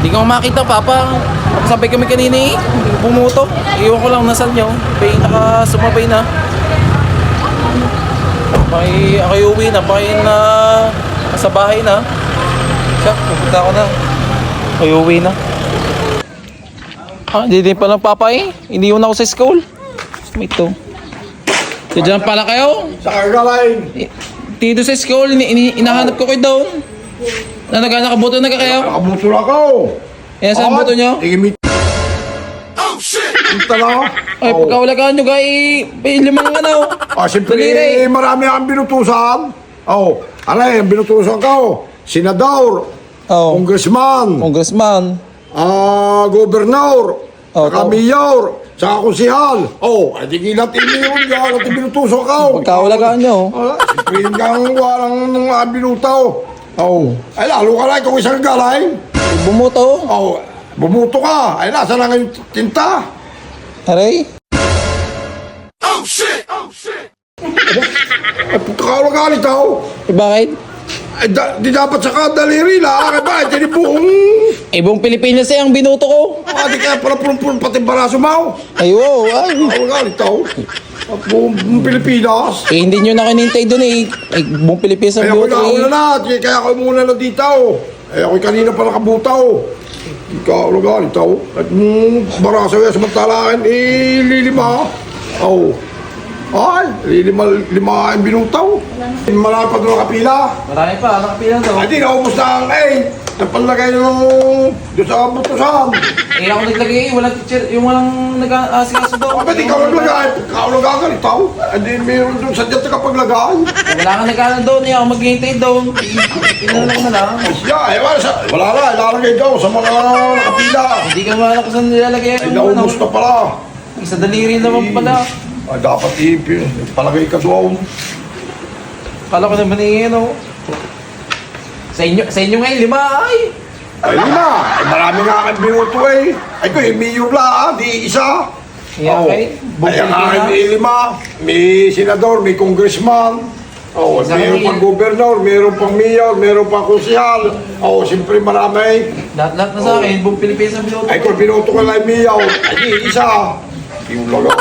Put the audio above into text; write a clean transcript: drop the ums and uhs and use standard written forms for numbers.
Hindi ko makita, Papa. Sabay kami kanina eh. Bumuto. Iwan ko lang nasan nyo. Bay nakasumabay na. Ako'y uwi na. Ako'y na sa bahay na. Siya, pupunta ako na. Ako'y uwi na. Ah, hindi din palang Papa eh. Iniwan ako sa school. Ito. Diyan pala kayo. Sa kagalain. Dito sa school, inahanap ko kayo doon. Nakabuto na kayo. Nakabuto na ako. Yan, saan buto nyo? Tingin oh shit! Punta na. Ay, pagkawalagaan nyo kay limang ano. Siyempre, Daliri. marami ang binutusan. Ano yung binutusan ko? Senador, Oh, congressman, congressman. gobernador, Oh, mayor, saka konsihal. Ay di gilat yun yan at binutusan ko. Pagkawalagaan nyo. Siyempre, yung walang mga binutaw. Ay, lalo ka lang kung isang galay. Bumuto. Bumuto ka. Ay, nasa na ngayon tinta. Aray. Ay, pagkakalagaan ikaw. Bakit? Ay, di dapat sa kadaliri lang. Ay, ba? Hindi buong... Buong Pilipinas eh ang binuto ko. Di kaya pala pulong pati baraso mo. Ay, wow. Ay. Pagkakalagaan ikaw. Buong Pilipinas. Hindi nyo na kinintay doon eh. Buong Pilipinas ang Ay, ako binuto na eh. na. Kaya ako muna na dito. Ay, ako'y kanina pa nakabutaw. Pagkakalagaan ikaw. At baraso yan samantalaan, lilima. Ay, lima ang binutaw. Marami pa doon nakapila. Marami pa, nakapila daw. Ay, di naubos na ang napalagay nung doon sa butusan. Ako naglagay eh. Walang teacher, yung walang nag-aasikaso doon. Ba't ikaw naglagay? Kaulagaan ikaw? Hindi meron doon sa dyan nakapaglagay. Wala kang nag-aano doon eh. Ako maghihintay doon. Pinalala ko na lang. Ay, wala na. Ilalagay daw sa mga nakapila. Hindi ka mahala kung saan nilalagay Ay, yung naubos na pala. Isa daliri naman pala. Ay, dapat palagay ka doon. Kala ko naman eh, ano. Sa inyo ngayon, 5 ay. Ay, lima. Ay, marami nga aking binuto eh. Ay, ko yung mayor lang, di isa. Yeah, okay. Ay, ang aking may 5. May senador, may congressman. Isa Mayroon kami. pang gobernador, mayroon pang mayor, mayroon pang konsihal. Siyempre marami. Lahat na sa akin, buong Pilipinas ang binuto. Ay, kung binuto ka lang mayor, ay, di isa. Yung laga.